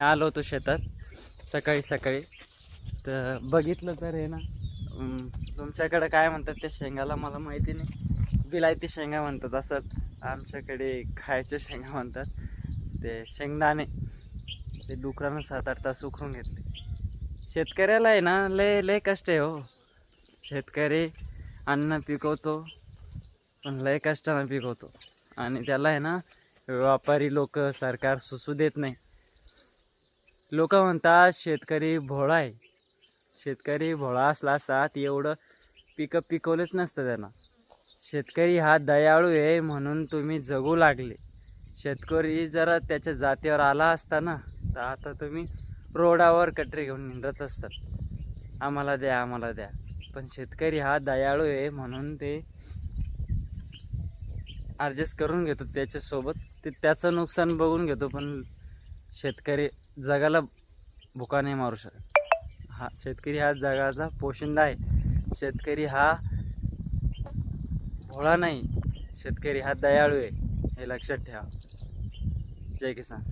आलो होतो शेतात सकाळी सकाळी, तर बघितलं तर हे ना, तुमच्याकडे काय म्हणतात त्या शेंगाला मला माहिती नाही, बिलायती शेंगा म्हणतात असं, आमच्याकडे खायच्या शेंगा म्हणतात. ते शेंगदाणे ते डुकरानं 7-8 तास उकरून घेतले. शेतकऱ्याला आहे ना लय लय कष्ट आहे हो. शेतकरी अन्न पिकवतो पण लय कष्टानं पिकवतो, आणि त्याला आहे ना व्यापारी लोक, सरकार सुसू देत नाही. लोक म्हणतात शेतकरी भोळा आहे. शेतकरी भोळा असला असतात एवढं पिकं पिकवलंच नसतं त्यांना. शेतकरी हा दयाळू आहे म्हणून तुम्ही जगू लागले. शेतकरी जरा त्याच्या जातीवर आला असता ना, तर आता तुम्ही रोडावर कटरी घेऊन निंदत असतात, आम्हाला द्या आम्हाला द्या. पण शेतकरी हा दयाळू आहे म्हणून ते ॲडजस्ट करून घेतो त्याच्यासोबत. ते त्याचं नुकसान बघून घेतो, पण शेतकरी जगाला भुका नाही मारू शकत. हा शेतकरी हा जगाचा पोशिंदा आहे. शेतकरी हा भोळा नाही, शेतकरी हा दयाळू आहे, हे लक्षात ठेवा. जय किसान.